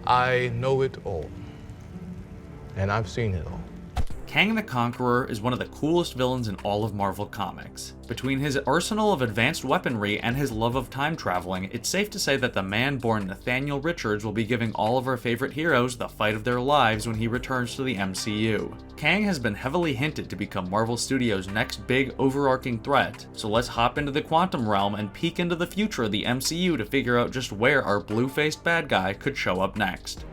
I know it all. And I've seen it all. Kang the Conqueror is one of the coolest villains in all of Marvel Comics. Between his arsenal of advanced weaponry and his love of time traveling, it's safe to say that the man-born Nathaniel Richards will be giving all of our favorite heroes the fight of their lives when he returns to the MCU. Kang has been heavily hinted to become Marvel Studios' next big overarching threat, so let's hop into the quantum realm and peek into the future of the MCU to figure out just where our blue-faced bad guy could show up next.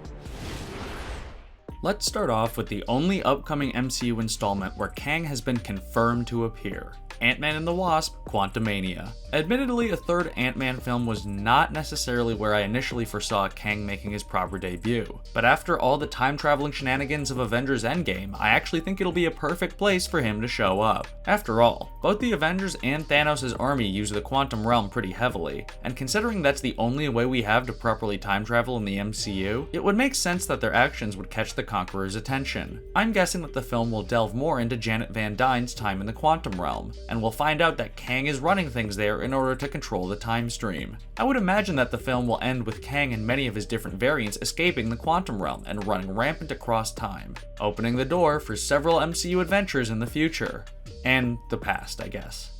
Let's start off with the only upcoming MCU installment where Kang has been confirmed to appear. Ant-Man and the Wasp: Quantumania. Admittedly, a third Ant-Man film was not necessarily where I initially foresaw Kang making his proper debut, but after all the time-traveling shenanigans of Avengers Endgame, I actually think it'll be a perfect place for him to show up. After all, both the Avengers and Thanos' army use the quantum realm pretty heavily, and considering that's the only way we have to properly time travel in the MCU, it would make sense that their actions would catch the Conqueror's attention. I'm guessing that the film will delve more into Janet Van Dyne's time in the quantum realm, and we'll find out that Kang is running things there in order to control the time stream. I would imagine that the film will end with Kang and many of his different variants escaping the quantum realm and running rampant across time, opening the door for several MCU adventures in the future. And the past, I guess.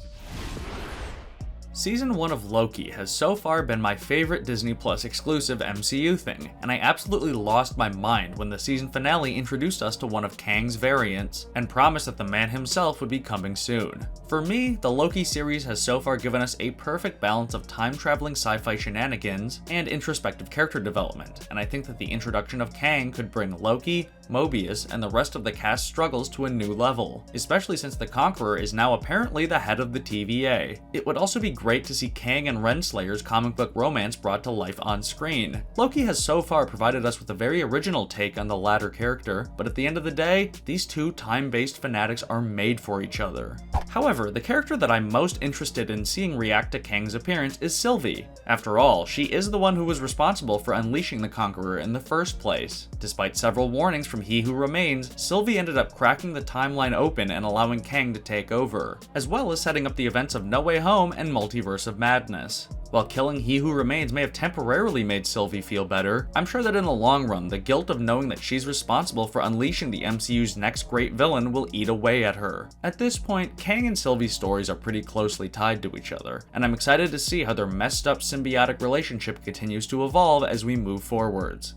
Season 1 of Loki has so far been my favorite Disney Plus exclusive MCU thing, and I absolutely lost my mind when the season finale introduced us to one of Kang's variants and promised that the man himself would be coming soon. For me, the Loki series has so far given us a perfect balance of time-traveling sci-fi shenanigans and introspective character development, and I think that the introduction of Kang could bring Loki, Mobius, and the rest of the cast's struggles to a new level, especially since the Conqueror is now apparently the head of the TVA. It would also be great to see Kang and Renslayer's comic book romance brought to life on screen. Loki has so far provided us with a very original take on the latter character, but at the end of the day, these two time-based fanatics are made for each other. However, the character that I'm most interested in seeing react to Kang's appearance is Sylvie. After all, she is the one who was responsible for unleashing the Conqueror in the first place. Despite several warnings from He Who Remains, Sylvie ended up cracking the timeline open and allowing Kang to take over, as well as setting up the events of No Way Home and Multiverse of Madness. While killing He Who Remains may have temporarily made Sylvie feel better, I'm sure that in the long run, the guilt of knowing that she's responsible for unleashing the MCU's next great villain will eat away at her. At this point, Kang and Sylvie's stories are pretty closely tied to each other, and I'm excited to see how their messed up symbiotic relationship continues to evolve as we move forwards.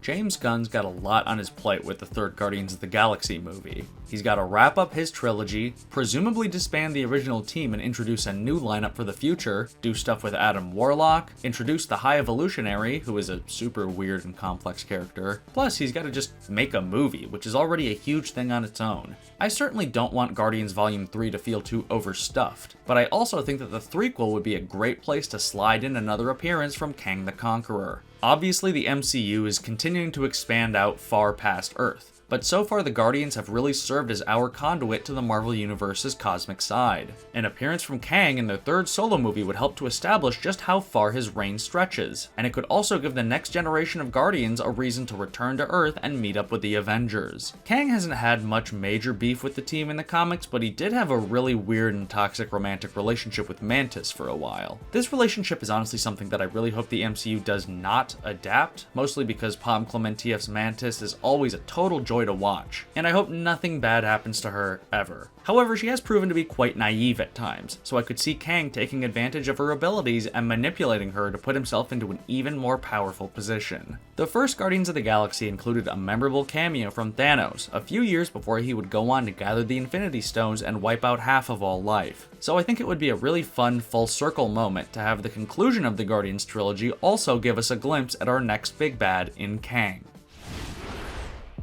James Gunn's got a lot on his plate with the third Guardians of the Galaxy movie. He's got to wrap up his trilogy, presumably disband the original team and introduce a new lineup for the future, do stuff with Adam Warlock, introduce the High Evolutionary, who is a super weird and complex character, plus he's got to just make a movie, which is already a huge thing on its own. I certainly don't want Guardians Volume 3 to feel too overstuffed, but I also think that the threequel would be a great place to slide in another appearance from Kang the Conqueror. Obviously, the MCU is continuing to expand out far past Earth, but so far the Guardians have really served as our conduit to the Marvel Universe's cosmic side. An appearance from Kang in their third solo movie would help to establish just how far his reign stretches, and it could also give the next generation of Guardians a reason to return to Earth and meet up with the Avengers. Kang hasn't had much major beef with the team in the comics, but he did have a really weird and toxic romantic relationship with Mantis for a while. This relationship is honestly something that I really hope the MCU does not adapt, mostly because Pom Clementieff's Mantis is always a total joy to watch, and I hope nothing bad happens to her ever. However, she has proven to be quite naive at times, so I could see Kang taking advantage of her abilities and manipulating her to put himself into an even more powerful position. The first Guardians of the Galaxy included a memorable cameo from Thanos, a few years before he would go on to gather the Infinity Stones and wipe out half of all life. So I think it would be a really fun full circle moment to have the conclusion of the Guardians trilogy also give us a glimpse at our next big bad in Kang.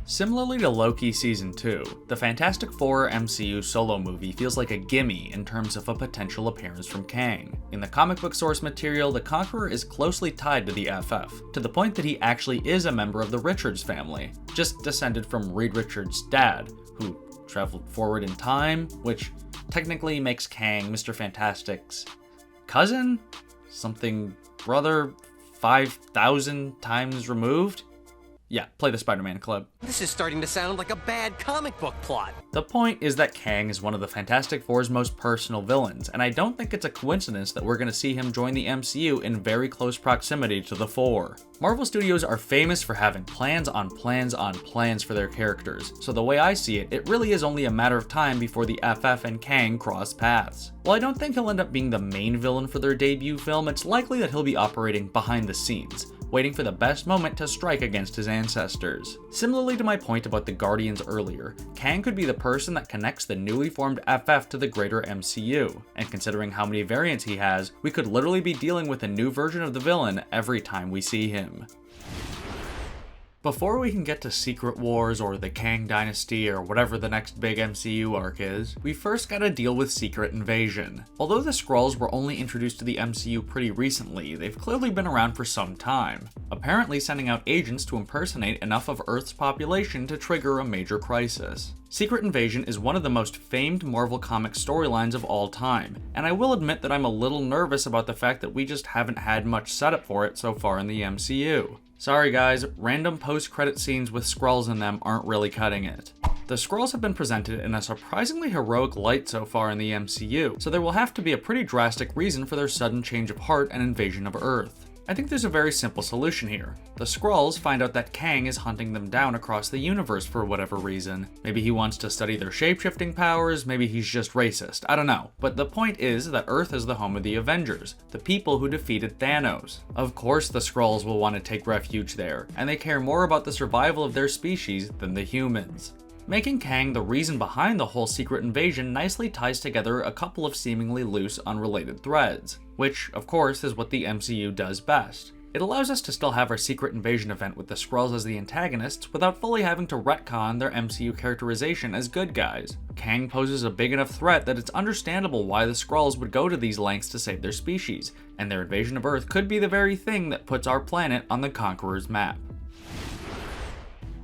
Similarly to Loki Season 2, the Fantastic Four MCU solo movie feels like a gimme in terms of a potential appearance from Kang. In the comic book source material, the Conqueror is closely tied to the FF, to the point that he actually is a member of the Richards family, just descended from Reed Richards' dad, who traveled forward in time, which technically makes Kang Mr. Fantastic's cousin? Something brother 5,000 times removed? Yeah, play the Spider-Man clip. This is starting to sound like a bad comic book plot. The point is that Kang is one of the Fantastic Four's most personal villains, and I don't think it's a coincidence that we're going to see him join the MCU in very close proximity to the Four. Marvel Studios are famous for having plans on plans on plans for their characters, so the way I see it, it really is only a matter of time before the FF and Kang cross paths. While I don't think he'll end up being the main villain for their debut film, it's likely that he'll be operating behind the scenes, waiting for the best moment to strike against his ancestors. Similarly to my point about the Guardians earlier, Kang could be the person that connects the newly formed FF to the greater MCU, and considering how many variants he has, we could literally be dealing with a new version of the villain every time we see him. Before we can get to Secret Wars or the Kang Dynasty or whatever the next big MCU arc is, we first gotta deal with Secret Invasion. Although the Skrulls were only introduced to the MCU pretty recently, they've clearly been around for some time, apparently sending out agents to impersonate enough of Earth's population to trigger a major crisis. Secret Invasion is one of the most famed Marvel Comics storylines of all time, and I will admit that I'm a little nervous about the fact that we just haven't had much setup for it so far in the MCU. Sorry guys, random post-credit scenes with Skrulls in them aren't really cutting it. The Skrulls have been presented in a surprisingly heroic light so far in the MCU, so there will have to be a pretty drastic reason for their sudden change of heart and invasion of Earth. I think there's a very simple solution here. The Skrulls find out that Kang is hunting them down across the universe for whatever reason. Maybe he wants to study their shape-shifting powers, maybe he's just racist, I don't know. But the point is that Earth is the home of the Avengers, the people who defeated Thanos. Of course the Skrulls will want to take refuge there, and they care more about the survival of their species than the humans. Making Kang the reason behind the whole Secret Invasion nicely ties together a couple of seemingly loose, unrelated threads, which, of course, is what the MCU does best. It allows us to still have our Secret Invasion event with the Skrulls as the antagonists without fully having to retcon their MCU characterization as good guys. Kang poses a big enough threat that it's understandable why the Skrulls would go to these lengths to save their species, and their invasion of Earth could be the very thing that puts our planet on the Conqueror's map.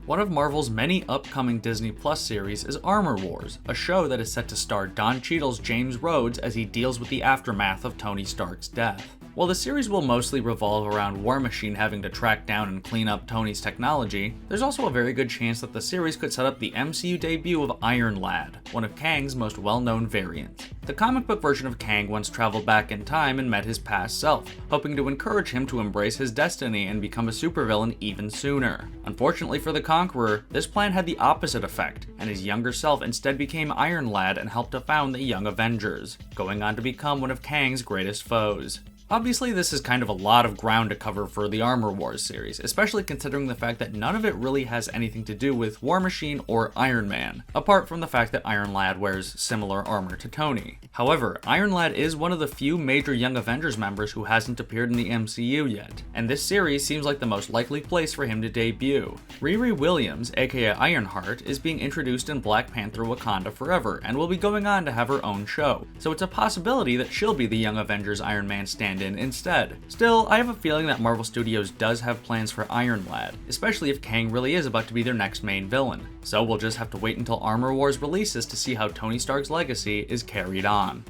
One of Marvel's many upcoming Disney Plus series is Armor Wars, a show that is set to star Don Cheadle's James Rhodes as he deals with the aftermath of Tony Stark's death. While the series will mostly revolve around War Machine having to track down and clean up Tony's technology, there's also a very good chance that the series could set up the MCU debut of Iron Lad, one of Kang's most well-known variants. The comic book version of Kang once traveled back in time and met his past self, hoping to encourage him to embrace his destiny and become a supervillain even sooner. Unfortunately for the Conqueror, this plan had the opposite effect, and his younger self instead became Iron Lad and helped to found the Young Avengers, going on to become one of Kang's greatest foes. Obviously, this is kind of a lot of ground to cover for the Armor Wars series, especially considering the fact that none of it really has anything to do with War Machine or Iron Man, apart from the fact that Iron Lad wears similar armor to Tony. However, Iron Lad is one of the few major Young Avengers members who hasn't appeared in the MCU yet, and this series seems like the most likely place for him to debut. Riri Williams, aka Ironheart, is being introduced in Black Panther Wakanda Forever, and will be going on to have her own show, so it's a possibility that she'll be the Young Avengers Iron Man stand-in instead. Still, I have a feeling that Marvel Studios does have plans for Iron Lad, especially if Kang really is about to be their next main villain. So we'll just have to wait until Armor Wars releases to see how Tony Stark's legacy is carried on.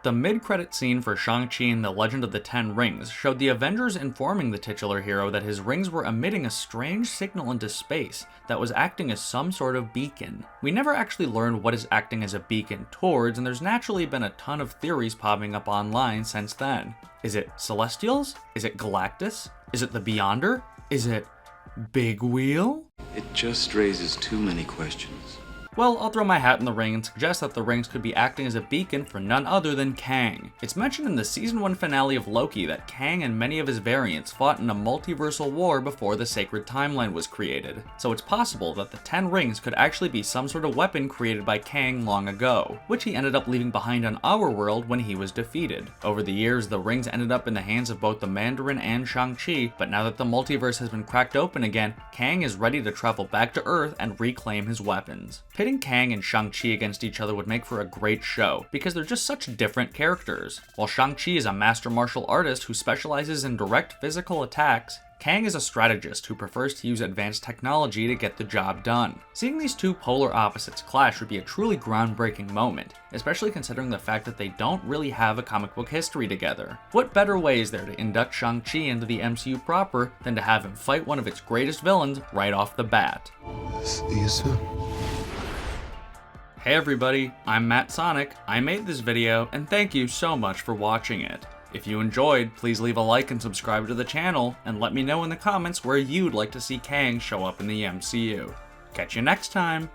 The mid-credit scene for Shang-Chi and the Legend of the Ten Rings showed the Avengers informing the titular hero that his rings were emitting a strange signal into space that was acting as some sort of beacon. We never actually learned what is acting as a beacon towards, and there's naturally been a ton of theories popping up online since then. Is it Celestials? Is it Galactus? Is it the Beyonder? Is it Big Wheel? It just raises too many questions. Well, I'll throw my hat in the ring and suggest that the rings could be acting as a beacon for none other than Kang. It's mentioned in the season 1 finale of Loki that Kang and many of his variants fought in a multiversal war before the sacred timeline was created, so it's possible that the 10 rings could actually be some sort of weapon created by Kang long ago, which he ended up leaving behind on our world when he was defeated. Over the years, the rings ended up in the hands of both the Mandarin and Shang-Chi, but now that the multiverse has been cracked open again, Kang is ready to travel back to Earth and reclaim his weapons. Pitting Kang and Shang-Chi against each other would make for a great show, because they're just such different characters. While Shang-Chi is a master martial artist who specializes in direct physical attacks, Kang is a strategist who prefers to use advanced technology to get the job done. Seeing these two polar opposites clash would be a truly groundbreaking moment, especially considering the fact that they don't really have a comic book history together. What better way is there to induct Shang-Chi into the MCU proper than to have him fight one of its greatest villains right off the bat? See you soon. Hey everybody, I'm Matt Sonnack. I made this video, and thank you so much for watching it. If you enjoyed, please leave a like and subscribe to the channel, and let me know in the comments where you'd like to see Kang show up in the MCU. Catch you next time!